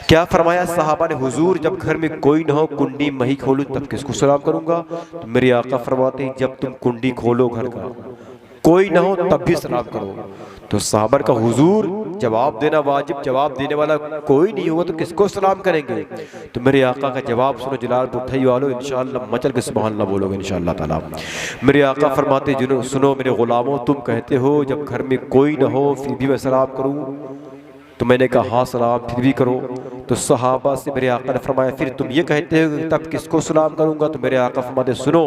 क्या फरमाया सहाबा ने, हुजूर जब घर में कोई ना हो कुंडी मैं ही खोलूं तब किसको सलाम करूंगा? तो मेरे आका फरमाते हैं जब तुम कुंडी खोलो घर का कोई ना हो तब भी सलाम करो। तो सहाबा का हुजूर जवाब देना वाजिब, जवाब देने वाला कोई नहीं होगा तो किसको सलाम करेंगे? तो मेरे आका का जवाब सुनो जलालपुर थई वालों, इंशाअल्लाह मचल के सुभान अल्लाह बोलोगे इंशाअल्लाह ताला। मेरे आका फरमाते जिन्हों सुनो मेरे गुलामों, तुम कहते हो जब घर में कोई ना हो फिर भी मैं सलाम करूं? तो मैंने कहा हाँ सलाम फिर भी करो। तो सहाबा से मेरे आका ने फरमाया फिर तुम ये कहते हो तब किसको सलाम करूंगा? तो मेरे आका फरमाते सुनो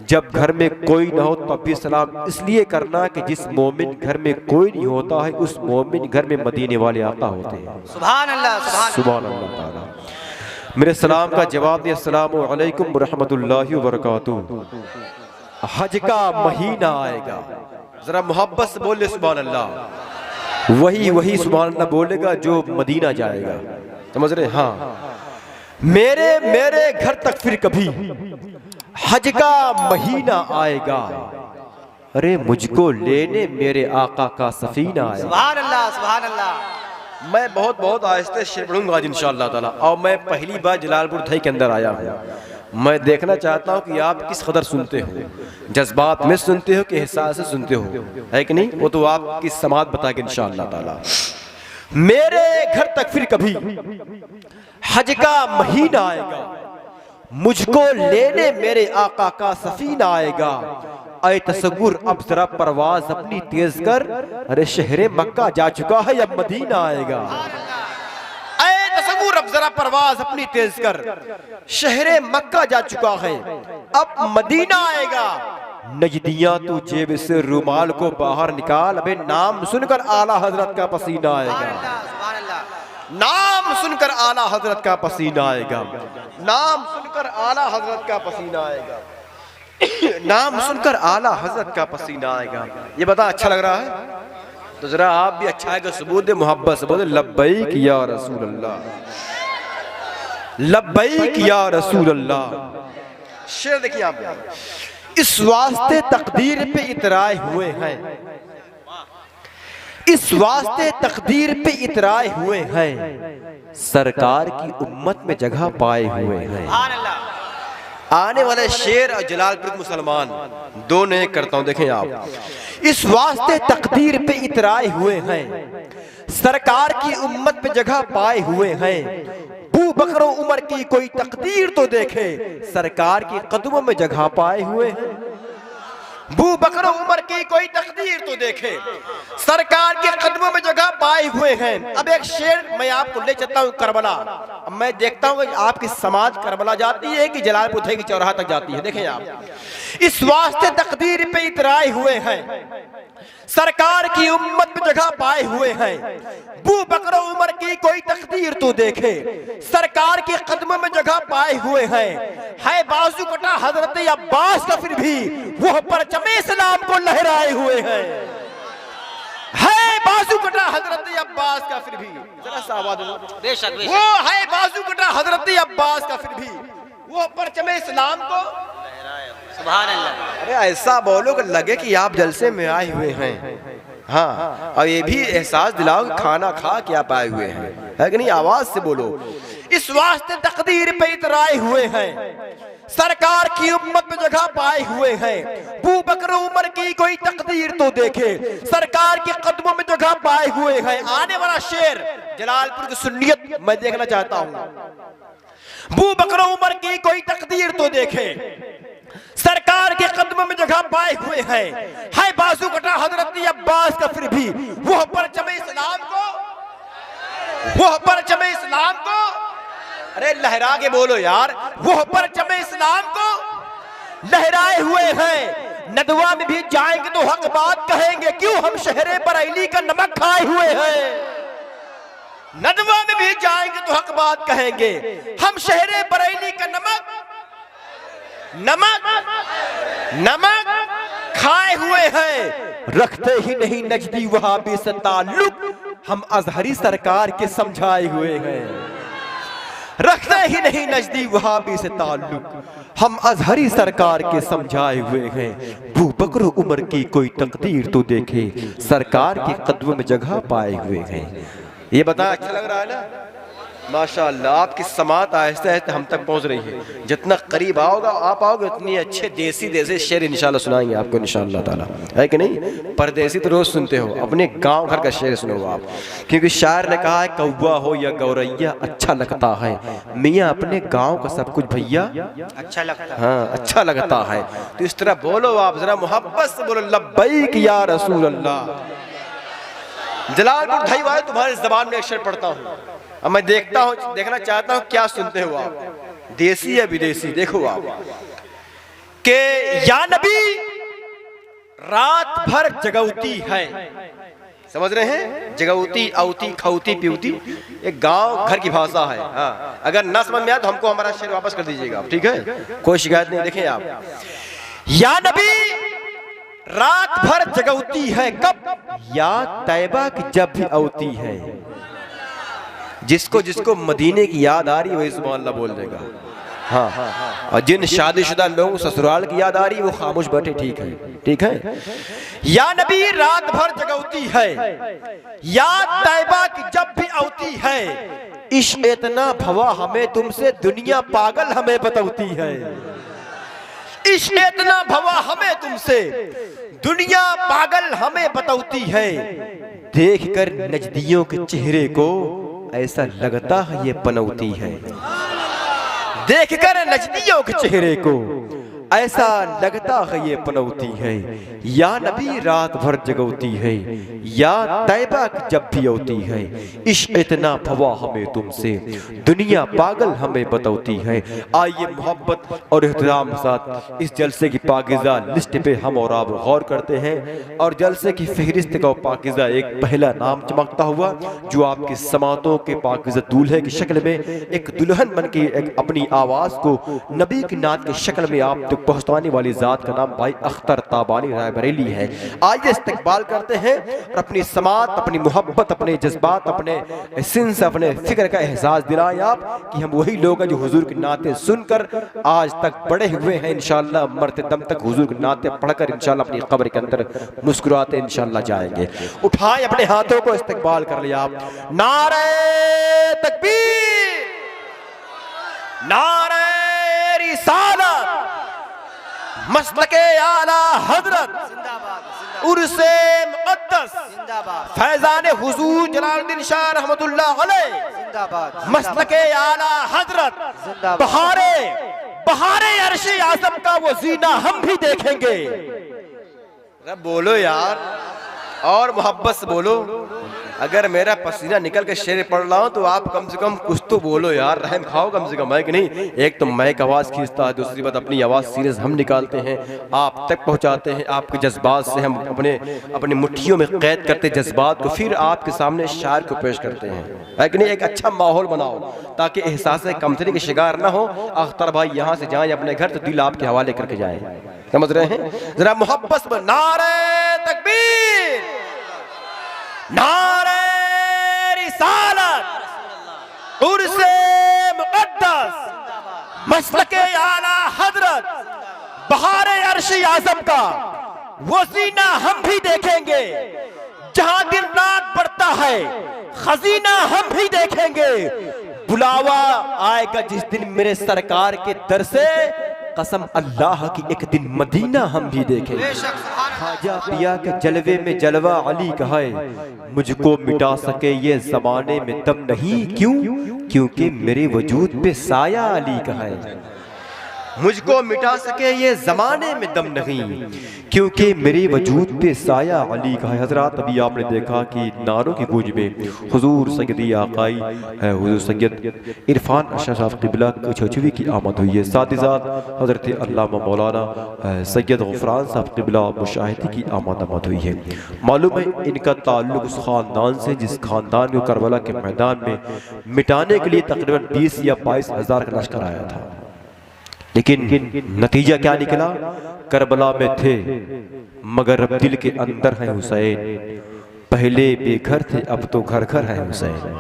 जब घर में कोई ना हो तब भी सलाम इसलिए करना कि जिस मोमिन घर में कोई नहीं होता है उस मोमिन घर में मदीने वाले आका होते हैं। सुभान अल्लाह, सुभान अल्लाह ताला। मेरे सलाम का जवाब दिया अस्सलामु अलैकुम रहमतुल्लाहि व बरकातुहू। हज का महीना आएगा, जरा मोहब्बत से बोले सुभान अल्लाह। वही सुभान अल्लाह बोलेगा जो मदीना जाएगा, समझ रहे? हाँ, मेरे घर तक फिर कभी हज का महीना आएगा, अरे मुझको लेने मेरे आका का सफीना आएगा। सुभान अल्लाह, सुभान अल्लाह। मैं बहुत आहिस्ते शेर पढ़ूंगा आज इंशाअल्लाह ताला। और मैं पहली बार जलालपुर थई के अंदर आया हूँ, मैं देखना चाहता हूँ कि आप किस कदर सुनते हो, जज्बात में सुनते हो कि एहसास से सुनते हो, है कि नहीं? वो तो आपकी समात बताएगी इंशाअल्लाह ताला। मेरे घर तक फिर कभी हज का महीना आएगा, मुझको लेने मेरे आका का सफीना आएगा। ऐ तसव्वुर अब जरा परवाज अपनी तेज कर, अरे शहरे मक्का जा चुका है अब मदीना आएगा। ऐ तसव्वुर अब जरा परवाज अपनी तेज कर, शहरे मक्का जा चुका है अब मदीना आएगा। नजदियां तू जेब से रुमाल को बाहर निकाल, अबे नाम सुनकर आला हजरत का पसीना आएगा। नाम सुनकर आला हजरत का पसीना आएगा, नाम सुनकर आला हजरत का पसीना आएगा, नाम सुनकर आला हजरत का पसीना आएगा। ये बता अच्छा लग रहा है? तो जरा आप भी अच्छा है सबूत दे, मोहब्बत से बोले लब्बैक या रसूल अल्लाह, लब्बैक या रसूल अल्लाह। शेर देखिए आप, इस वास्ते तकदीर पे इतराए हुए हैं, इस वास्ते तकदीर पे इतराए हुए हैं, सरकार की उम्मत में जगह पाए हुए हैं। आने वाले शेर और जलालपुर मुसलमान दो नए करता हूं, देखें आप। इस वास्ते तकदीर पे इतराए हुए हैं, सरकार की उम्मत पे जगह पाए हुए हैं। बू बकर उमर की कोई तकदीर तो देखे, सरकार के कदमों में जगह पाए हुए हैं। बू बकर उमर की कोई तकदीर तो देखे, सरकार के कदमों में जगह पाए हुए हैं। अब एक शेर मैं आपको ले चलता हूँ करबला। अब मैं देखता हूँ कि आपकी समाज करबला जाती है कि जलालपुर की चौराहा तक जाती है। देखें आप, इस वास्ते तकदीर पे इतराए हुए हैं, सरकार की उम्मत में जगह पाए हुए हैं। बू बकर उमर की कोई तकदीर तो देखे, सरकार के कदमों में जगह पाए हुए हैं। है बाजू कटा हजरत अब्बास का फिर भी वह परचमे इस्लाम को लहराए हुए हैं। है बाजू कटा हजरत अब्बास का फिर भी, जरा सा आवाज दो, वो है बाजू कटा हजरत अब्बास का फिर भी वो परचमे इस्लाम को। सुभान अल्लाह। अरे ऐसा बोलो कि लगे कि आप जलसे में आए हुए हैं। हाँ, और ये भी एहसास दिलाओ कि खाना खा के आप आए हुए हैं, है कि नहीं? आवाज से बोलो। इस वास्ते तकदीर पे इतराए हुए हैं, सरकार की उम्मत में जगह पाए हुए हैं। बू बकर उमर की कोई तकदीर तो देखे, सरकार के कदमों में जगह पाए हुए हैं। आने वाला शेर जलालपुर की सुन्नियत मैं देखना चाहता हूँ। बू बकर उमर की कोई तकदीर तो देखे, सरकार के कदमों में जगह पाए हुए हैं। है बाजू कटा हजरत अब्बास का फिर भी वह परचमे इस्लाम को, वह परचमे इस्लाम को, अरे लहरा के बोलो यार, वह परचमे इस्लाम को लहराए हुए हैं। नदवा में भी जाएंगे तो हक बात कहेंगे, क्यों हम शहरे बरेली का नमक खाए हुए हैं। नदवा में भी जाएंगे तो हक बात कहेंगे, हम शहरे बरेली का नमक खाए हुए हैं। रखते ही नहीं नजदी वहाबी से ताल्लुक, हम अजहरी सरकार के समझाए हुए हैं। रखते ही नहीं नजदी वहाबी से ताल्लुक, हम अजहरी सरकार के समझाए हुए हैं। बू बकर उमर की कोई तकदीर तो देखे, सरकार के कदमों में जगह पाए हुए हैं। ये बता अच्छा लग रहा है ना? माशाअल्लाह आपकी समात आहिस्ते आहिस्ते हम तक पहुंच रही है। जितना करीब आओगा आप आओगे उतनी अच्छे देसी शेर इंशाल्लाह सुनाएंगे आपको इंशाल्लाह ताला, है कि नहीं। परदेसी तो रोज सुनते हो, अपने गांव घर का शेर सुनो आप, क्योंकि शायर ने कहा है कौवा हो या गौरैया अच्छा लगता है, मियाँ अपने गाँव का सब कुछ भैया अच्छा लगता है। हाँ अच्छा लगता है। तो इस तरह बोलो आप, जरा मोहब्बत से बोलो लब्बैक या रसूल अल्लाह। जलालपुर ढाई वाले तुम्हारी जबान में अक्षर पढ़ता हूँ, अब मैं देखना चाहता हूँ क्या सुनते हो आप, देसी या विदेशी। देखो आप के या नबी रात भर जगौती है, समझ रहे हैं, जगौती औती खौती पीवती एक गांव घर की भाषा है। हाँ अगर ना समझ में आए तो हमको हमारा शेर वापस कर दीजिएगा, ठीक है, कोई शिकायत नहीं। देखें आप, या नबी रात भर जगौती है कब, या तैबा की जब भी औती है। जिसको जिसको मदीने की याद आ रही है वही सुभान अल्लाह बोल देगा। हाँ और जिन शादीशुदा लोगों ससुराल की याद आ रही है वो खामोश बैठे, ठीक है, ठीक है। या नबी रात भर जगौती है, या तैबा की जब भी औती है, इश्क इतना भवा हमें तुमसे दुनिया पागल हमें बतौती है। इश्क इतना भवा हमें तुमसे दुनिया पागल हमें बतौती है। देख कर नजदियों के चेहरे को ऐसा लगता है ये पनौती है। देख कर नजदियों के चेहरे को ऐसा लगता है ये पनौती है। या नबी रात भर जगौती है, या तैबा जब भी औती है, इश्क इतना भवा हमें तुमसे दुनिया पागल हमें बतौती है। आइए मोहब्बत और एहतराम के साथ इस जलसे की पाकीज़ा लिस्ट पे हम और आप गौर करते हैं, और जलसे की फहरिस्त का पाकीज़ा एक पहला नाम चमकता हुआ जो आपकी समातों के पाकीज़ा दूल्हे की शक्ल में एक दुल्हन बन के एक अपनी आवाज़ को नबी की नात की शक्ल में आप तक पहुंचाने वाली जात का नाम भाई अख्तर ताबानी रायबरेली है। आइए इस्तकबाल करते हैं और अपनी समात, अपनी मोहब्बत, अपने जज्बात, अपने सिन से अपने फिक्र का एहसास दिलाएं आप कि हम वही लोग हैं जो हुजूर की नाते सुनकर आज तक बड़े हुए हैं। इंशाअल्लाह मरते दम तक हुजूर की नाते पढ़कर इंशाअल्लाह अपनी कब्र के अंदर मुस्कुराते इंशाअल्लाह जाएंगे। उठाएं अपने हाथों को, इस्तकबाल कर लिया आप। नारे तकबीर, नारे रिसालत, मसलके आला हजरत, उर्से मुक़द्दस, फैज़ान हुजूर जलालुद्दीन शाह रहमतुल्लाह अलैह, मसलके आला हजरत, बहारे अर्शे आज़म का वो जीना हम भी देखेंगे। बोलो यार, और मोहब्बत से बोलो। अगर मेरा पसीना निकल के शेर पढ़ रहा हूँ तो आप कम से कम कुछ तो बोलो यार, रहम खाओ कम से कम, है कि नहीं। एक तो मैक आवाज़ खींचता है, दूसरी बात अपनी आवाज़ सीरियस हम निकालते हैं, आप तक पहुँचाते हैं। आपके जज्बात से हम अपनी मुट्ठियों में कैद करते जज्बात को, फिर आपके सामने शायर को पेश करते हैं, है कि नहीं। एक अच्छा माहौल बनाओ ताकि एहसास कमतरी के शिकार ना हो। अख्तर भाई यहाँ से जाएँ अपने घर तो दिल आपके हवाले करके जाएँ, समझ रहे हैं। जरा मोहब्बत में नारे तकबीर, नारे रिसालत, उर्से मुक़द्दस, मसलके आला हजरत, बहारे अर्शी आज़म का वो सीना हम भी देखेंगे। जहां दिन रात बढ़ता है खजीना हम भी देखेंगे। बुलावा आएगा जिस दिन मेरे सरकार के दर से, कसम अल्लाह की एक दिन मदीना हम भी देखेंगे। खाजा पिया के जलवे में जलवा अली का है, मुझको मिटा सके ये जमाने में दम नहीं, क्यों? क्योंकि मेरे वजूद पे साया अली का है। मुझको मिटा सके ये जमाने में दम नहीं, क्योंकि मेरे वजूद पे साया अली का है। हजरात अभी आपने देखा कि नारों की गूंज में हुजूर सैयदी आकाई है, हुजूर सैयद इरफान अशरफ साहब क़िबला की छुवी की आमद हुई है। साथ ही साथ हजरत अल्लामा मौलाना सैयद गफरान साहब क़िबला मुशाहिदी की आमद हुई है। मालूम है इनका ताल्लुक उस ख़ानदान से जिस ख़ानदान को करबला के मैदान में मिटाने के लिए तकरीबन 20 या 22 हज़ार का लश्कर आया था, लेकिन नतीजा क्या निकला? करबला में थे मगर अब दिल के अंदर है हुसैन। पहले बेघर थे अब तो घर घर है हुसैन।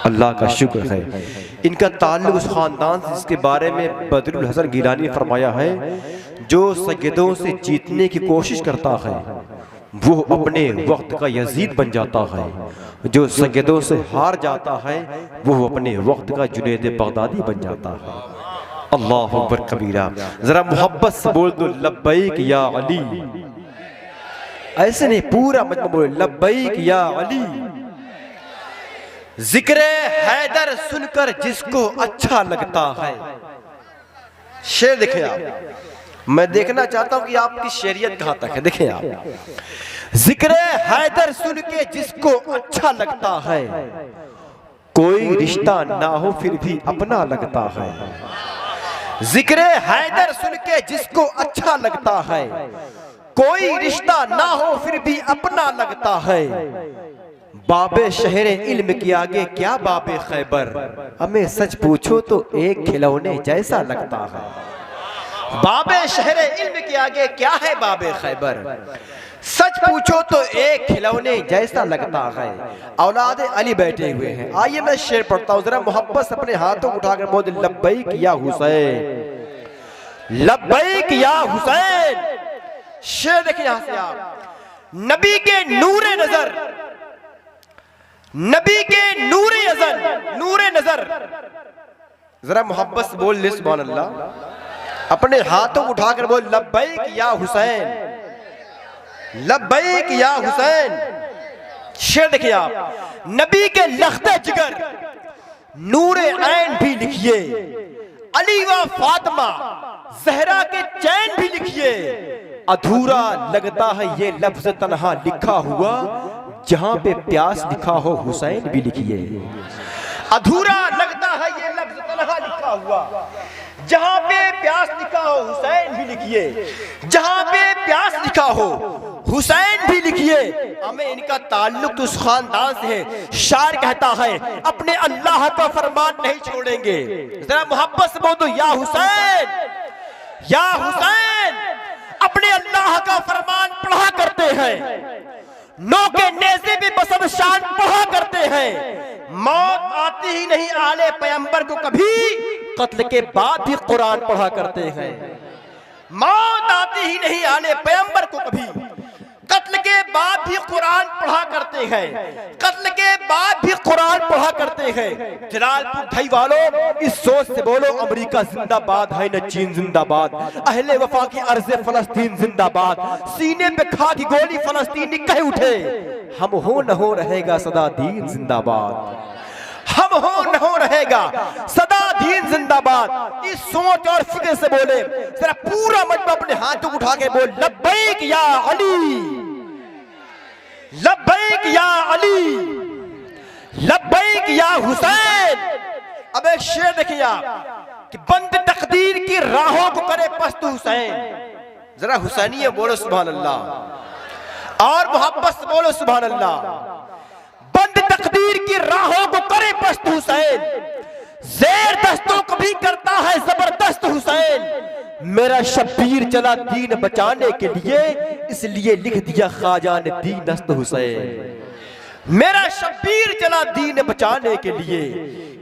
अल्लाह का शुक्र है इनका ताल्लुक उस खानदान से जिसके बारे में बदरुल हसन गिलानी फरमाया है, जो सैयदों से जीतने की कोशिश करता है वो अपने वक्त का यजीद बन जाता है। जो सैयदों से हार जाता है वो अपने वक्त का जुनैद बगदादी बन जाता है। अल्लाह अकबर कबीरा। जरा मोहब्बत से बोल दो लब्बैक या अली। ऐसे नहीं, पूरा मतलब बोलो लब्बैक या अली। जिक्र हैदर सुनकर जिसको अच्छा लगता है। शेर देखें आप, मैं देखना चाहता हूं कि आपकी शेरियत कहां तक है। देखें आप, जिक्र हैदर सुन के जिसको अच्छा लगता है, कोई रिश्ता ना हो फिर भी अपना लगता है। जिक्र हैदर सुन के जिसको अच्छा लगता है, कोई रिश्ता ना हो फिर भी अपना लगता है। बाबे शहरे इल्म के आगे क्या बाबे खैबर, हमें सच पूछो तो एक खिलौने जैसा लगता है। बाबे शहरे इल्म के आगे क्या है बाबे खैबर, सच पूछो तो एक खिलौने जैसा लगता है। औलाद अली बैठे हुए हैं। आइए मैं शेर पढ़ता हूं, जरा मोहब्बत से अपने हाथों उठाकर बोल लब्बैक या हुसैन, लब्बैक या हुसैन। शेर देखिए यहां से आप, नबी के नूरे नजर, नबी के नूरे नजर, नूरे नजर। जरा मोहब्बत से बोल ले सुभान अल्लाह। अपने हाथों उठाकर बोल लब्बैक या हुसैन, लब्बैक या हुसैन। शेर देखिए आप, नबी के लख्ते जिगर नूरे ऐन भी लिखिए, अली व फातिमा ज़हरा के चैन भी लिखिए। अधूरा लगता है ये लफ्ज तन्हा लिखा हुआ, जहां पे प्यास लिखा हो हुसैन भी लिखिए। अधूरा लगता है ये लफ्ज तन्हा लिखा हुआ, जहां पे प्यास लिखा हो हुसैन भी लिखिए। जहां पे प्यास लिखा हो हुसैन भी लिखिए। हमें इनका ताल्लुक तो उस खानदान से है। शायर कहता है अपने अल्लाह का फरमान नहीं छोड़ेंगे। जरा मोहब्बत से बोलो या हुसैन, या हुसैन। अपने अल्लाह का फरमान पढ़ा करते हैं, नो के नेज़े भी बसम शान पढ़ा करते हैं। मौत आती ही नहीं आले पैगंबर को कभी, कत्ल के बाद भी कुरान पढ़ा करते हैं। मौत आती ही नहीं आले पैगंबर को कभी, कत्ल के बाद भी कुरान पढ़ा करते हैं। कत्ल के बाद भी कुरान पढ़ा करते हैं। जलालपुर ढाई वालों इस सोच से बोलो अमेरिका जिंदाबाद है न चीन जिंदाबाद, अहले वफा की अर्ज़े फलस्तीन जिंदाबाद। सीने पे खा की गोली फलस्तीनी कह उठे, हम हो न हो रहेगा सदा दीन जिंदाबाद, हम हो न हो रहेगा सदा दीन जिंदाबाद। इस सोच और फिक्र से बोले, जरा पूरा मजमा अपने हाथों उठा के बोल लब्बैक या अली, लब्बैक या अली, लब्बैक या हुसैन। अब एक शेर देखिए आप कि बंद तकदीर की राहों को करे पस्त हुसैन। जरा हुसैनिया बोलो सुभान अल्लाह, और मोहब्बत से बोलो सुभान अल्लाह। बंद तकदीर की राहों को करे पस्त हुसैन, ज़ेर दस्तों को भी करता है जबरदस्त हुसैन। मेरा शब्बीर चला दीन बचाने के लिए, इसलिए लिख दिया ख्वाजा ने दीनस्त हुसैन। मेरा शब्बीर चला दीन बचाने के लिए,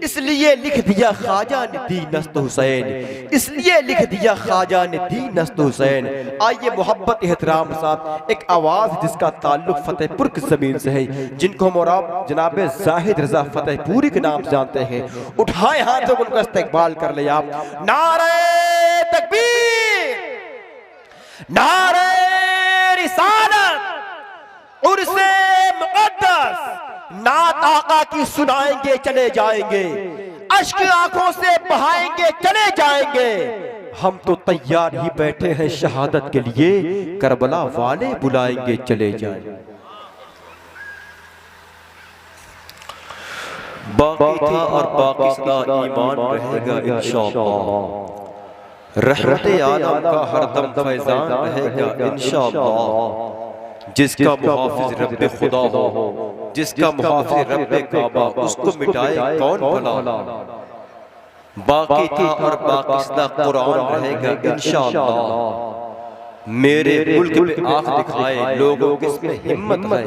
इसलिए लिख दिया ख्वाजा ने दीनस्त हुसैन, इसलिए लिख दिया ख्वाजा ने दीनस्त हुसैन। आइए मोहब्बत एहतराम साथ एक आवाज जिसका ताल्लुक फतेहपुर की जमीन से है, जिनको हम और आप जनाब जाहिद रजा फतेहपुरी के नाम जानते हैं, उठाए हाथों को उनका इस्तेकबाल कर ले आप। नारे तकबीर, नारे रिसालत, उर्से मुक़द्दस, नात आका की सुनाएंगे चले जाएंगे, अश्क आंखों से बहाएंगे चले जाएंगे। हम तो तैयार ही बैठे हैं शहादत के लिए, करबला वाले बुलाएंगे चले जाएंगे। बाकी था और बाकी सदा ईमान रहेगा इंशाअल्लाह। रहमत आलम का हरदम फैजान रहेगा इंशाअल्लाह। जिसका मुहाफिज रब्बे खुदा हो, जिसका मुहाफिज रब्बे काबा, उसको मिटाए कौन भला। बाकी था और बाकी सदा कुरान रहेगा इंशाअल्लाह। मेरे मुल्क पे आँख दिखाए लोगों किसमें हिम्मत है,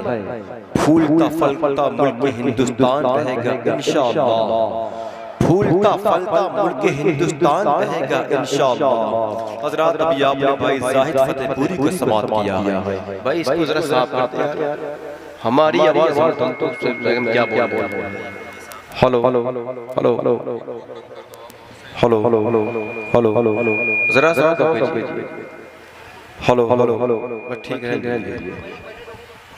फूलता फलता मुल्क हिंदुस्तान रहेगा इंशाअल्लाह। फूलता फलता मुल्क हिंदुस्तान रहेगा इंशाअल्लाह। हजरत अभी आपने भाई जाहिद फतेहपुरी को समाप्त किया है, भाई इसको जरा साफ करते हैं यार, हमारी आवाज हम तो क्या बोल रहे हैं। Hello hello hello hello hello hello hello जरा सा हेलो हेलो हेलो ठीक है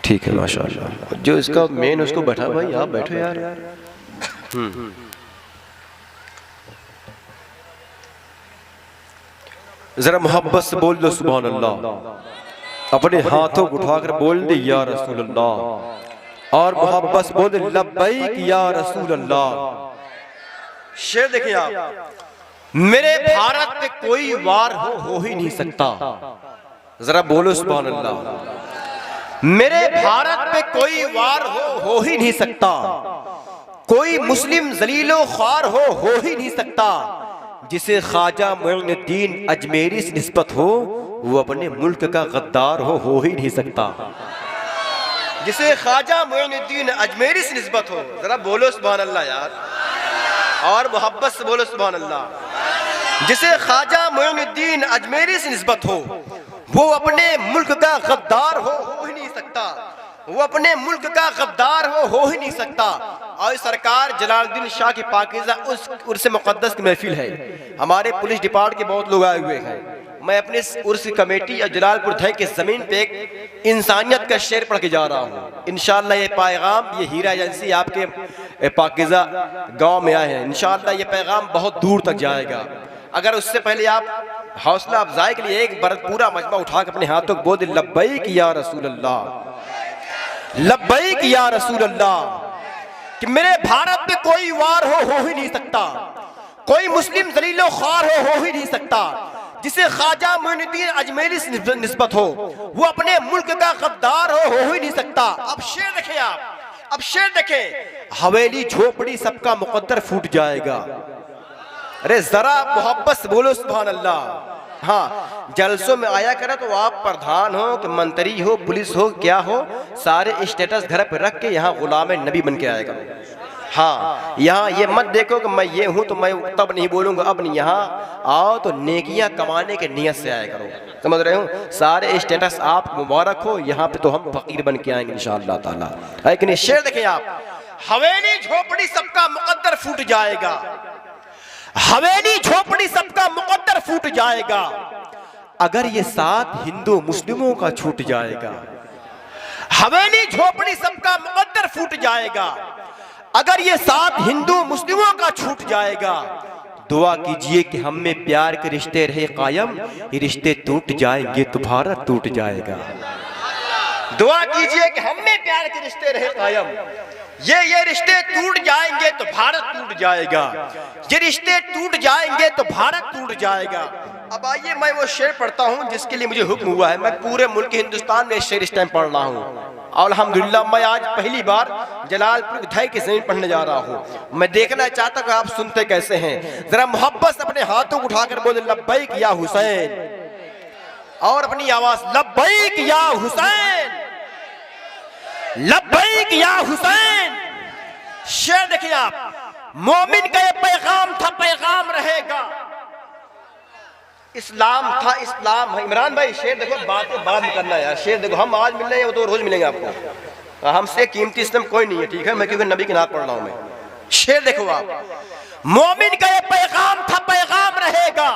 ठीक है माशाअल्लाह। जो इसका मेन उसको बैठा भाई, आप बैठो यार। जरा मोहब्बत से बोल दो सुभान अल्लाह, अपने हाथों को उठाकर बोल दे या रसूल अल्लाह, और मोहब्बत से बोल दे लब्बैक या रसूल अल्लाह। शेर देखिए आप, मेरे भारत पे कोई वार हो ही नहीं सकता, जरा बोलो सुभान अल्लाह। मेरे भारत पे कोई वार हो ही नहीं सकता, कोई मुस्लिम जलीलो ख्वार हो ही नहीं सकता, जिसे ख्वाजा मोइनुद्दीन अजमेरी से निस्बत हो वो अपने मुल्क का गद्दार हो ही नहीं सकता। जिसे ख्वाजा मोइनुद्दीन अजमेरी से निस्बत हो, जरा बोलो सुभान अल्लाह यार, और मोहब्बत से बोलो सुभान अल्लाह। जिसे ख्वाजा मोइनुद्दीन अजमेरी से निस्बत हो वो अपने मुल्क का गद्दार हो ही नहीं सकता, वो अपने मुल्क का गद्दार हो ही नहीं सकता। और सरकार जलालुद्दीन शाह की पाकीज़ा उस उर्स मुक़द्दस की महफिल है, हमारे पुलिस डिपार्टमेंट के बहुत लोग आए हुए हैं। मैं अपने उर्स कमेटी और जलालपुर धई के ज़मीन पे एक इंसानियत का शेर पढ़ के जा रहा हूँ। इंशाअल्लाह ये पैगाम, ये हीरा एजेंसी आपके पाकीज़ा गाँव में आए हैं, इंशाअल्लाह ये पैगाम बहुत दूर तक जाएगा। अगर उससे पहले आप हौसला अफजाई के लिए एक बार पूरा मजमा उठा के अपने हाथों को बोल दे लब्बैक या रसूल अल्लाह, लब्बैक या रसूल अल्लाह, कि मेरे भारत में कोई वार हो ही नहीं सकता, कोई मुस्लिम जलीलो ख्वार हो ही नहीं सकता, जिसे ख्वाजा मोइनुद्दीन अजमेरी से निस्बत हो वो अपने मुल्क का गद्दार हो ही नहीं सकता। अब शेर देखें आप, अब शेर देखें, हवेली झोपड़ी सबका मुकद्दर फूट जाएगा। अरे जरा मोहब्बत से बोलो सुभान अल्लाह। हाँ, जलसों में आया करे तो आप प्रधान हो कि मंत्री हो, पुलिस हो, क्या हो, सारे स्टेटस घर पे रख के यहाँ गुलाम नबी बन के आया करो। हाँ, यहाँ ये मत देखो कि मैं ये हूँ तो मैं तब नहीं बोलूँगा, अब नहीं, यहाँ आओ तो नेकियां कमाने के नियत से आया करो, समझ रहे हो। सारे स्टेटस आप मुबारक हो, यहाँ पे तो हम फकीर बन के आएंगे इंशाअल्लाह ताला, है कि नहीं। शेर देखें आप, हवेली झोपड़ी सबका मुकद्दर फूट जाएगा, हवेली झोपड़ी सबका मुकद्दर फूट जाएगा, अगर ये साथ हिंदू मुस्लिमों का छूट जाएगा। हवेली झोपड़ी सबका मुकद्दर फूट जाएगा, अगर ये साथ हिंदू मुस्लिमों का छूट जाएगा। दुआ कीजिए कि हम में प्यार के रिश्ते रहे कायम, ये रिश्ते टूट जाएंगे तो भारत टूट जाएगा। दुआ कीजिए कि हम में प्यार के रिश्ते रहे कायम, ये रिश्ते टूट जाएंगे तो भारत टूट जाएगा, ये रिश्ते टूट जाएंगे तो भारत टूट जाएगा। अब आइए मैं वो शेर पढ़ता हूँ जिसके लिए मुझे हुक्म हुआ है। मैं पूरे मुल्क हिंदुस्तान में शेर इस टाइम पढ़ रहा हूँ, और अल्हम्दुलिल्लाह मैं आज पहली बार जलालपुर धई की ज़मीन पढ़ने जा रहा हूँ। मैं देखना चाहता हूँ आप सुनते कैसे हैं। जरा मोहब्बत से अपने हाथों को उठाकर बोले लब्बैक या हुसैन, और अपनी आवाज लब्बैक या हुसैन, लब्बैक या हुसैन। शेर देखिए आप, मोमिन का ये पैगाम था, पैगाम रहेगा, इस्लाम था, इस्लाम है। इमरान भाई शेर देखो, बातें बाद में करना यार। शेर देखो, हम आज मिल रहे हैं वो तो रोज मिलेंगे आपको, हमसे कीमती इस्लाम कोई नहीं है, ठीक है। मैं क्योंकि नबी की नात पढ़ रहा हूं मैं। शेर देखो आप, मोमिन का ये पैगाम था, पैगाम रहेगा,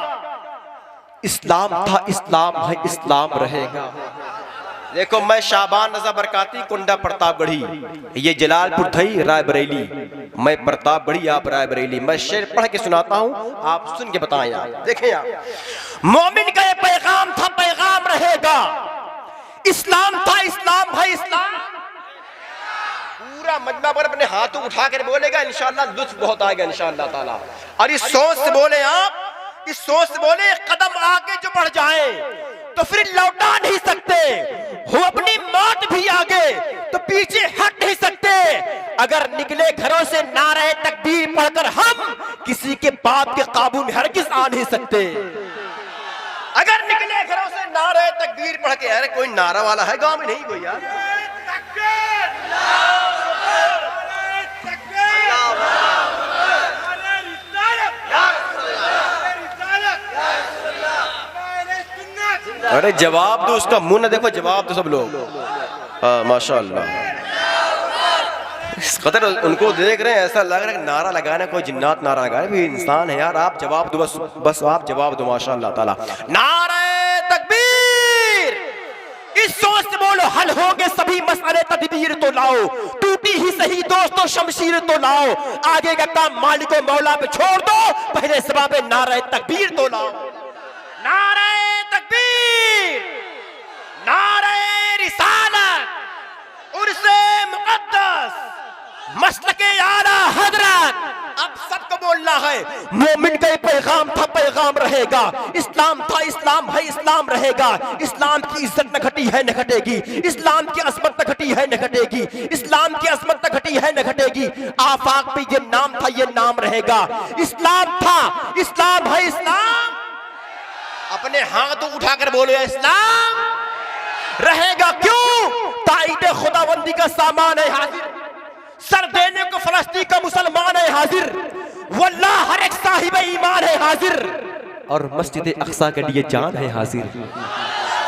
इस्लाम था, इस्लाम है, इस्लाम रहेगा। देखो मैं शाबान रजा बरकाती, कुंडा प्रतापगढ़ी, ये जलालपुर धई रायबरेली, मैं प्रतापगढ़ी, आप रायबरेली। मैं शेर पढ़ के सुनाता हूँ, आप सुन के बताएं। आप देखें, आप, मोमिन का ये पैगाम था, पैगाम रहेगा, इस्लाम था, इस्लाम है, इस्लाम। पूरा मजमा पर अपने हाथों उठा कर बोलेगा, इंशाअल्लाह लुत्फ बहुत आएगा इंशाअल्लाह ताला। और इस सोच से बोले आप, इस सोच से बोले, कदम आगे जो बढ़ जाए तो फिर लौटा नहीं सकते, हो अपनी मौत भी आगे तो पीछे हट नहीं सकते। अगर निकले घरों से नारे तकबीर पढ़कर हम किसी के बाप के काबू में हरगिज आ नहीं सकते। अगर निकले घरों से नारे तकबीर पढ़ के, अरे कोई नारा वाला है गांव में? नहीं कोई यार। अरे जवाब दो, उसका मुंह ना देखो, जवाब दो सब लोग। माशाअल्लाह, इस कदर उनको देख रहे हैं, ऐसा लग रहा है कि नारा लगाना कोई जिन्नात नारा लगा रहे, इंसान है यार। आप जवाब दो, बस आप जवाब दो माशाअल्लाह ताला। नारे तकबीर, इस सोच से बोलो हल होंगे सभी मसले, तदबीर तो लाओ, टूटी ही सही दोस्तों शमशीर तो लाओ, आगे का काम मालिक और मौला पे छोड़ दो, पहले सभा पे नारे तकबीर तो लाओ। नारे तकबीर, नारे रिसालत, उर्से मुक़द्दस, मसलके आला हज़रत। अब सबको बोलना है, मोमिन का ये पैगाम था, पैगाम रहेगा। इस्लाम था, इस्लाम है, इस्लाम रहेगा। इस्लाम की इज्जत न घटी है न घटेगी, इस्लाम की असमत न घटी है न घटेगी, इस्लाम की असमत न घटी है न घटेगी। आफाक पे ये नाम था, ये नाम रहेगा। इस्लाम था, इस्लाम है, इस्लाम। अपने हाथ उठाकर बोलो इस्लाम रहेगा। क्यों? ताईद खुदाबंदी का सामान है हाजिर, सर देने को फलस्तीन का मुसलमान है हाजिर, वल्लाह हर एक साहिब ईमान है हाजिर, और मस्जिद अक्सा के लिए जान है हाजिर,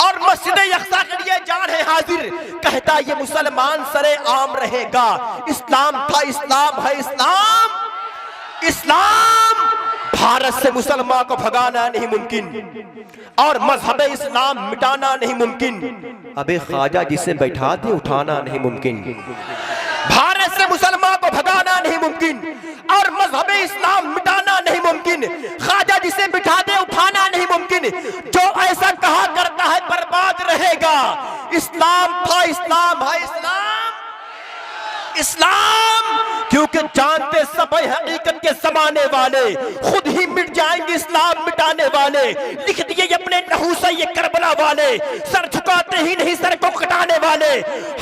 और मस्जिद अक्सा के लिए जान है हाजिर। कहता ये मुसलमान सरे आम रहेगा। इस्लाम था, इस्लाम है, इस्लाम। इस्लाम, भारत से मुसलमान को भगाना नहीं मुमकिन, और मजहब इस्लाम मिटाना नहीं मुमकिन। अबे ख्वाजा जिसे बैठा दे उठाना नहीं मुमकिन। भारत से मुसलमान को भगाना नहीं मुमकिन, और मजहब इस्लाम मिटाना नहीं मुमकिन। ख्वाजा जिसे बिठा दे उठाना नहीं मुमकिन। जो ऐसा कहा करता है बर्बाद रहेगा। इस्लाम था, इस्लाम है, इस्लाम। इस्लाम, क्योंकि जानते सब हकीकत के समाने वाले खुद ही मिट जाएंगे, इस्लाम मिटाने वाले। लिख दिए अपने नहू से ये करबला वाले, सर झुकाते ही नहीं सर को कटाने वाले।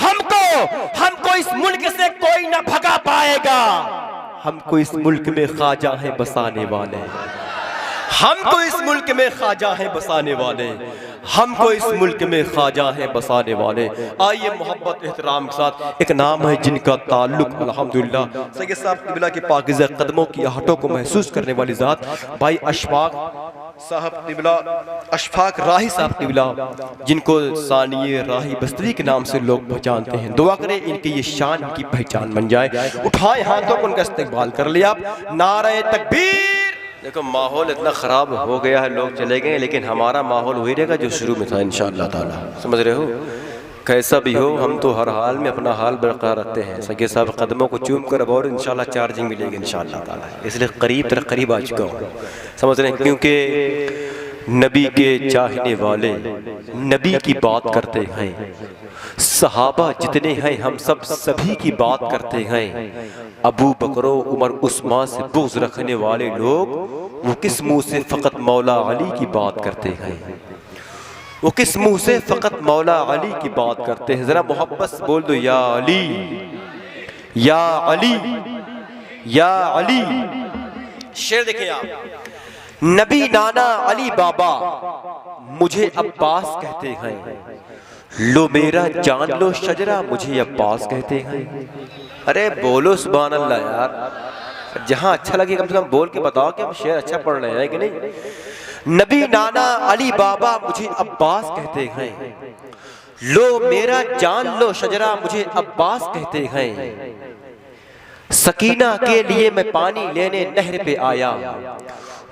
हमको इस मुल्क से कोई ना भगा पाएगा। हमको इस मुल्क में ख्वाजा है बसाने वाले, हमको इस मुल्क में ख्वाजा है बसाने वाले, हमको इस मुल्क में ख्वाजा है बसाने वाले। आइए मोहब्बत एहतराम के साथ, एक नाम है जिनका ताल्लुक अल्हम्दुलिल्लाह सैयद साहब क़िबला के पाकीज़ा कदमों की आहटों को महसूस करने वाली ज़ात भाई अशफाक साहब क़िबला, अशफाक राही साहब क़िबला, जिनको सानिए राही बस्तरी के नाम से लोग पहचानते हैं। दुआ करें इनकी ये शान की पहचान बन जाए। उठाए हाथों को उनका इस्तकबाल कर लिया आप। नारे तकबीर। देखो माहौल इतना ख़राब हो गया है, लोग चले गए, लेकिन हमारा माहौल वही रहेगा जो शुरू में था इंशाअल्लाह ताला। समझ रहे हो? कैसा भी हो, हम तो हर हाल में अपना हाल बरकरार रखते हैं। सैयद साहब कदमों को चूम कर अब और इंशाअल्लाह चार्जिंग मिलेगी इंशाअल्लाह ताला, इसलिए करीब तर करीब आ चुका हूँ। समझ रहे हैं? क्योंकि नबी के चाहने वाले नबी की बात करते हैं, सहाबा जितने हैं हम सब सभी की बात करते हैं। अबू बकरो उमर उस्मान से बुग़्ज़ रखने वाले लोग वो किस मुंह से फ़कत मौला अली की बात करते हैं? वो किस मुंह से फ़कत मौला अली की बात करते हैं? ज़रा मोहब्बत से बोल दो या अली, या अली, या अली। शेर देखिए आप, नबी नाना अली बाबा मुझे अब्बास कहते हैं, लो मेरा जान लो शजरा मुझे अब्बास कहते हैं। अरे बोलो सुभान अल्लाह यार, जहां अच्छा लगे कम से कम बोल के बताओ कि हम शेर अच्छा पढ़ रहे हैं कि नहीं। नबी नाना अली बाबा मुझे अब्बास कहते हैं, लो मेरा जान लो शजरा मुझे अब्बास कहते हैं। सकीना के लिए मैं पानी लेने नहर पे आया,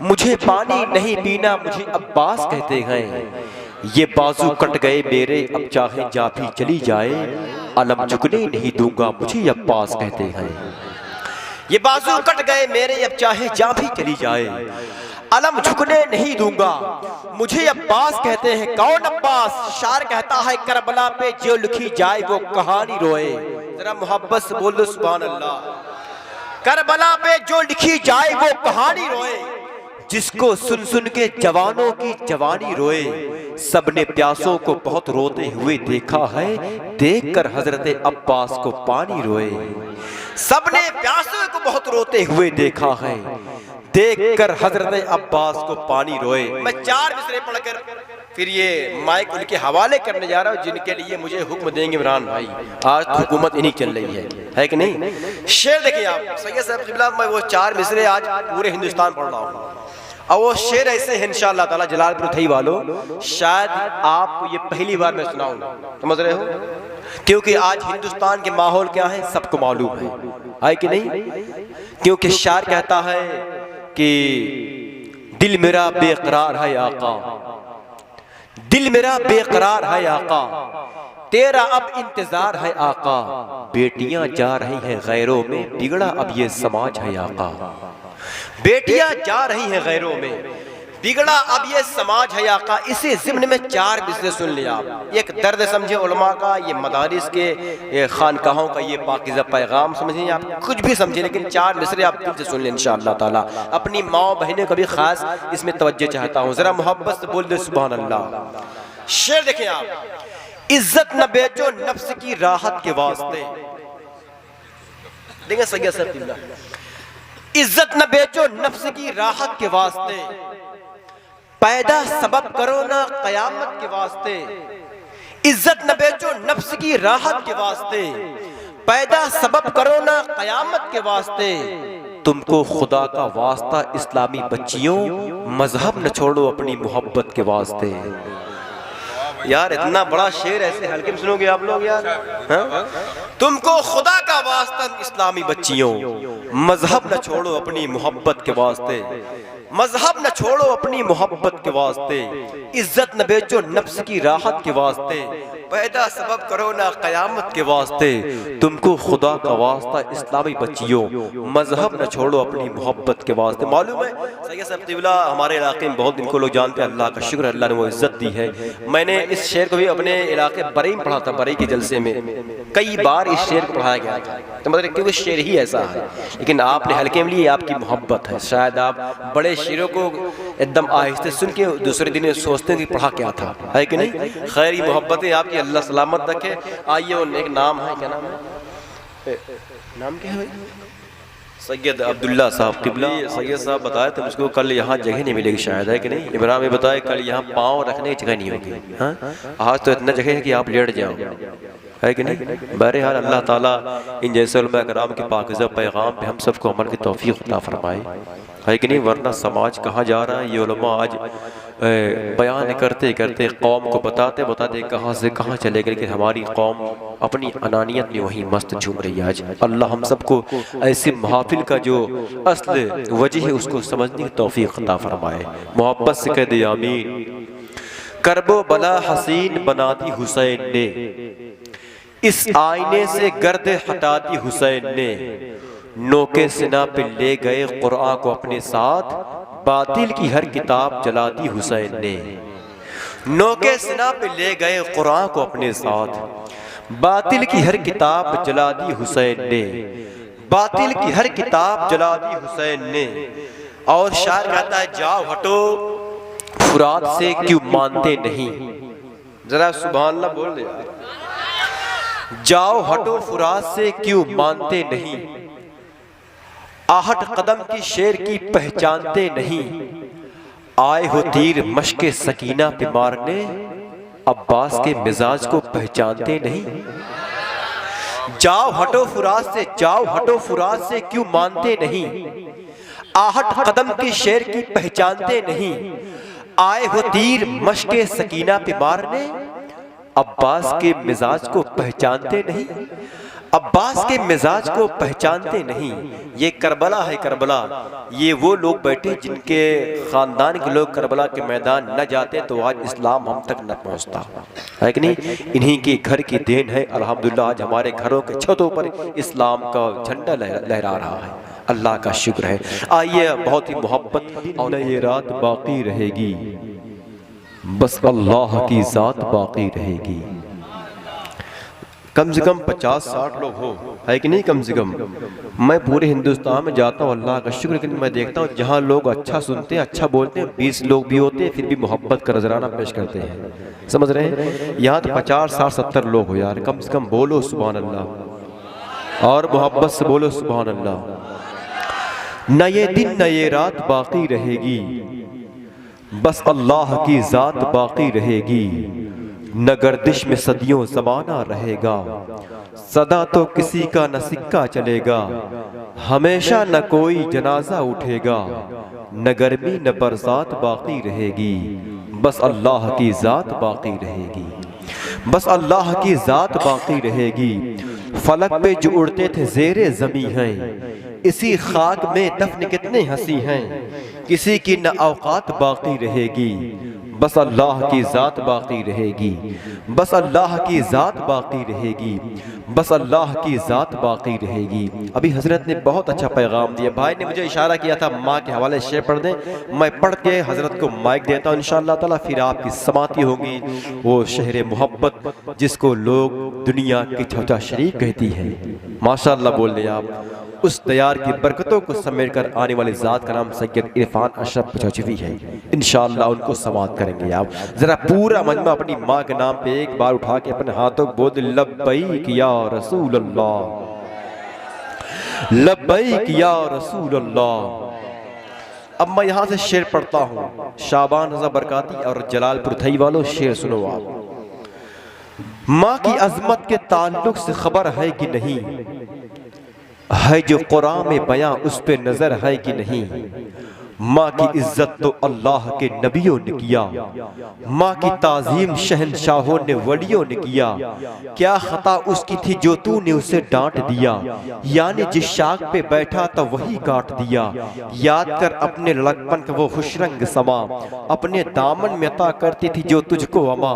मुझे पानी नहीं पीना मुझे अब्बास कहते हैं। ये बाजू कट गए मेरे अब चाहे जा भी चली जाए, अलम झुकने नहीं दूंगा मुझे अब्बास कहते हैं। ये बाजू कट गए मेरे अब चाहे जा भी चली जाए, अलम झुकने नहीं दूंगा मुझे अब्बास कहते हैं। कौन अब्बास? शार कहता है करबला पे जो लिखी जाए वो कहानी रोए। जरा मोहब्बत से बोलो सुभान अल्लाह। करबला पे जो लिखी जाए वो कहानी रोए, जिसको सुन सुन के जवानों की जवानी रोए। सबने प्यासों को बहुत रोते हुए देखा है, देखकर हजरत अब्बास को पानी रोए। सबने प्यासों को बहुत रोते हुए देखा है, देखकर हजरत अब्बास को पानी रोए। मैं 4 मिसरे पढ़कर फिर ये माइक उनके हवाले करने जा रहा हूँ, जिनके लिए मुझे हुक्म देंगे इमरान भाई। आज तो हुकूमत इन्हीं चल रही है कि नहीं? शेर देखिए आप, सैयद साहब क़िबला, मैं वो 4 मिसरे आज पूरे हिंदुस्तान पढ़ रहा हूँ। और वो शेर ऐसे है इंशाअल्लाह ताला जलालपुर थई वालों, शायद आपको ये पहली बार मैं सुनाऊंगा, समझ रहे हो? क्योंकि आज हिंदुस्तान के माहौल क्या है सबको मालूम है कि नहीं? क्योंकि शायर कहता है कि दिल मेरा बेकरार है आका, दिल मेरा बेकरार है आका, तेरा अब इंतजार है आका, बेटियां जा रही हैं गैरों में, बिगड़ा अब ये समाज है आका। बेटियां जा रही हैं गैरों में, बिगड़ा अब ये समाज है आका। इसी ज़िम्न में 4 मिसरे सुन लिया आप। एक दर्द समझे उलमा का, ये मदारिस के, ये खानकाहों का ये पाकीज़ा पैगाम समझें, आप कुछ भी समझे, लेकिन 4 मिसरे आप दिल से सुन लें इंशाअल्लाह ताला। अपनी माँ बहनों का भी खास इसमें तवज्जो चाहता हूँ, जरा मोहब्बत से बोल दे सुभान अल्लाह। शेर देखें आप, इज्जत न बेचो नफ्स की राहत के वास्ते, देखें सही है, इज्जत न बेचो नफ्स की राहत के वास्ते, पैदा सबब करो ना कयामत के वास्ते। इज्जत न बेचो नफ्स की राहत के वास्ते, पैदा सबब करो ना कयामत के वास्ते। तुमको खुदा का वास्ता इस्लामी बच्चियों, मजहब न छोड़ो अपनी मोहब्बत के वास्ते। यार इतना बड़ा शेर ऐसे हल्के में सुनोगे आप लोग यार, हाँ? तुमको खुदा का वास्ता इस्लामी बच्चियों, मजहब न छोड़ो अपनी मोहब्बत के वास्ते, मजहब न छोड़ो अपनी मोहब्बत के वास्ते। इज्जत न बेचो नफ्स की राहत के वास्ते, पैदा सबब करो ना कयामत के वास्ते। तुमको खुदा का वास्ता इस्लामी बच्चियों, मजहब न छोड़ो अपनी मोहब्बत के वास्ते। मालूम है सैयद साहब क़िबला हमारे इलाके में बहुत इनको लोग जानते हैं, अल्लाह का शुक्र, अल्लाह ने वो इज्जत दी है। मैंने इस शेर को भी अपने इलाके बरई में पढ़ा था, बरई के जलसे में कई बार इस शेर को पढ़ाया गया था। तो मतलब क्योंकि शेर ही ऐसा है, लेकिन आपने हल्के में लिए, आपकी मोहब्बत है। शायद आप बड़े शेरों को एकदम आहिस्ते सुन के दूसरे दिन सोचते हैं कि पढ़ा क्या था, है कि नहीं? खैर ये मोहब्बत है आपकी, अल्लाह सलामत रखे। आइए एक नाम है, क्या नाम है, नाम क्या है भाई? सैयद अब्दुल्ला साहब क़िबला। सैयद साहब बताए थे मुझको कल यहाँ जगह नहीं मिलेगी शायद, है कि नहीं? इमरान में बताए कल यहाँ पाँव रखने की जगह नहीं होगी। हाँ आज तो इतना जगह है कि आप लेट जाओ, है कि नहीं? बहरहाल अल्लाह ताला इन जैसे उलमा कराम के पाकीज़ा पैगाम पे हम सबको अमल की तौफीक अता फरमाए, है कि नहीं? वरना समाज कहाँ जा रहा है, ये उलमा आज बयान करते करते कौम को बताते बताते कहाँ से कहाँ चले गए, लेकिन हमारी कौम अपनी अनानियत में वहीं मस्त झूम रही है। आज अल्लाह हम सबको ऐसी महफिल का जो असल वजह है उसको समझने की तौफीक अता फरमाए। मोहब्बत से कह दे आमीन। करबो बला हसीन बनाती हुसैन ने, इस आईने से गर्द हटाती हुसैन ने। नोके सिना पे ले गए कुरान को अपने साथ, बातिल की हर किताब जलाती हुसैन ने। नोके सिना पे ले गए कुरान को अपने साथ, बातिल की हर किताब जला दी हुसैन ने। बातिल की हर किताब जला दी हुसैन ने। और शायर कहता है जाओ हटो फुरात से क्यों मानते नहीं। जरा सुभान अल्लाह बोल दे। जाओ हटो फुरात से क्यों मानते नहीं, आहट कदम की शेर की पहचानते नहीं। आए हो तीर मशके सकीना पे मारने, अब्बास के मिजाज को पहचानते नहीं। जाओ हटो फुरात से, जाओ हटो फुरात से क्यों मानते नहीं। आहट कदम की शेर की पहचानते नहीं। आए हो तीर मशके सकीना पे मारने, अब्बास के मिजाज को पहचानते नहीं। अब्बास के मिजाज को पहचानते नहीं। ये करबला है करबला, ये वो लोग बैठे जिनके ख़ानदान के लोग करबला के मैदान न जाते तो आज इस्लाम हम तक न पहुंचता, है कि नहीं? इन्हीं के घर की देन है अल्हम्दुलिल्लाह आज हमारे घरों के छतों पर इस्लाम का झंडा लहरा रहा है। अल्लाह का शुक्र है। आइए बहुत ही मोहब्बत। और ये रात बाकी रहेगी, बस अल्लाह की ज़ात बाकी रहेगी। कम से कम 50-60 लोग हो, है कि नहीं? कम से कम मैं पूरे हिंदुस्तान में जाता हूँ, अल्लाह का शुक्र, लेकिन मैं देखता हूँ जहाँ लोग अच्छा सुनते हैं, अच्छा बोलते हैं, 20 लोग भी होते हैं फिर भी मोहब्बत का नजराना पेश करते हैं। समझ रहे हैं? यहाँ तो 50-60-70 लोग हो यार, कम से कम बोलो सुभान अल्लाह और मोहब्बत से बोलो सुभान अल्लाह। न ये दिन न ये रात बाकी रहेगी, बस अल्लाह की ज़ात बाकी रहेगी। न गर्दिश में सदियों ज़माना रहेगा, सदा तो किसी का न सिक्का चलेगा। हमेशा न कोई जनाजा उठेगा, न गर्मी न बरसात बाकी रहेगी, बस अल्लाह की ज़ात बाकी रहेगी, बस अल्लाह की ज़ात बाकी रहेगी। फलक पे जो उड़ते थे ज़ेरे ज़मी हैं, इसी खाक में दफन कितने हंसी हैं, किसी की न औकात बाकी रहेगी, बस अल्लाह की ज़ात बाकी रहेगी, बस अल्लाह की ज़ात बाकी रहेगी, बस अल्लाह की ज़ात बाकी रहेगी। अभी हज़रत ने बहुत अच्छा पैगाम दिया। भाई ने मुझे इशारा किया था माँ के हवाले शेर पढ़ दें, मैं पढ़ के हज़रत को माइक देता हूँ इंशाअल्लाह ताला, फिर आपकी समाती होगी। वो शहर मोहब्बत जिसको लोग दुनिया की चौथा शरीफ कहती है, माशाअल्लाह बोल रहे आप, उस तैयार की बरकतों को समेट कर आने वाली ज़ात का नाम सैयद इरफान अशरफ पचौचवी है। इंशाअल्लाह उनको समात करेंगे आप। ज़रा पूरा मजमा अपनी माँ के नाम पे एक बार उठा के अपने हाथों को बोल, लब्बैक या रसूल अल्लाह, लब्बैक या रसूल अल्लाह। अब मैं यहाँ से शेर पढ़ता हूँ, शाबान रज़ा बरकाती और जलालपुर थई वालों शेर सुनो आप। माँ की अजमत के ताल्लुक से खबर है कि नहीं, है जो कुरान में बयां उस पे नजर है कि नहीं। माँ की इज्जत तो अल्लाह के नबियों ने किया, माँ की ताजीम शहनशाहों ने वलियों ने किया। क्या खता उसकी थी जो तूने उसे डांट दिया, यानी जिस शाख पे बैठा था वही काट दिया। याद कर अपने लड़कपन का वो खुशरंग समा, अपने दामन में अता करती थी जो तुझको अमा।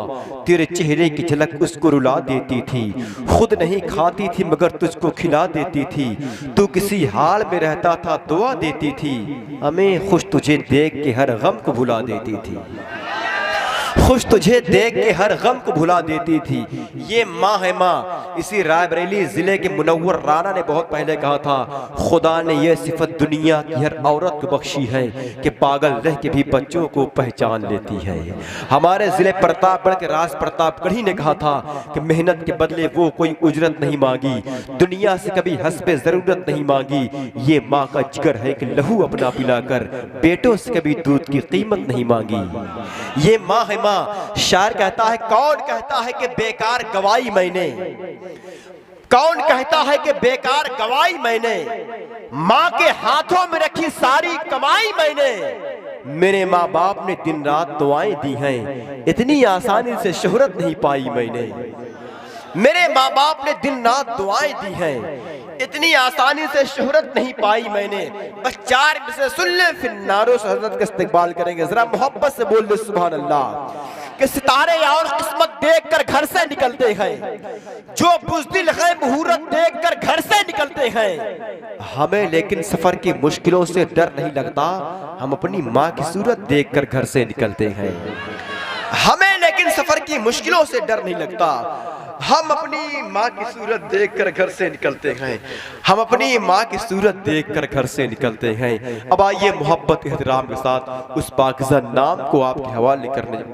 तेरे चेहरे की झलक उसको रुला देती थी, खुद नहीं खाती थी मगर तुझको खिला देती थी। तू किसी हाल में रहता था दुआ देती थी, हमें खुश तुझे देख के हर गम को भुला देती थी, खुश तुझे देख के हर गम को भुला देती थी। ये माँ है माँ। इसी रायबरेली जिले के मुनव्वर राना ने बहुत पहले कहा था, खुदा ने यह सिफत दुनिया की हर औरत को बख्शी है कि पागल रह के भी बच्चों को पहचान लेती है। हमारे जिले प्रतापगढ़ के राज प्रतापगढ़ी ने कहा था कि मेहनत के बदले वो कोई उजरत नहीं मांगी, दुनिया से कभी हस्बे जरूरत नहीं मांगी। ये माँ का जिगर है कि लहू अपना पिलाकर बेटों से कभी दूध की कीमत नहीं मांगी। ये माँ है माँ। शायर कहता है, कौन कहता है कि बेकार गवाई मैंने, कौन कहता है कि बेकार गवाई मैंने, माँ के हाथों में रखी सारी कमाई मैंने। मेरे माँ बाप ने दिन रात दुआएं दी हैं, इतनी आसानी से शोहरत नहीं पाई मैंने। मेरे माँ बाप ने दिन रात दुआएं दी हैं, इतनी आसानी से शोहरत नहीं पाई मैंने। बस चार में से सुन ले, फिर नारों से हज़रत का इस्तकबाल करेंगे। जरा मोहब्बत से बोल दे सुभान अल्लाह। कि सितारे और किस्मत देखकर घर से निकलते हैं, जो बुज़दिल है मुहूर्त देखकर घर से निकलते हैं। हमें लेकिन सफर की मुश्किलों से डर नहीं लगता, हम अपनी माँ की सूरत देखकर घर से निकलते हैं। हमें लेकिन सफर की मुश्किलों से डर नहीं लगता, हम अपनी माँ की सूरत देखकर घर से निकलते हैं, हम अपनी माँ की सूरत देखकर घर से निकलते हैं। अब आइए मोहब्बत एहतराम के साथ उस पाकिज़ा नाम को आपके हवाले करने।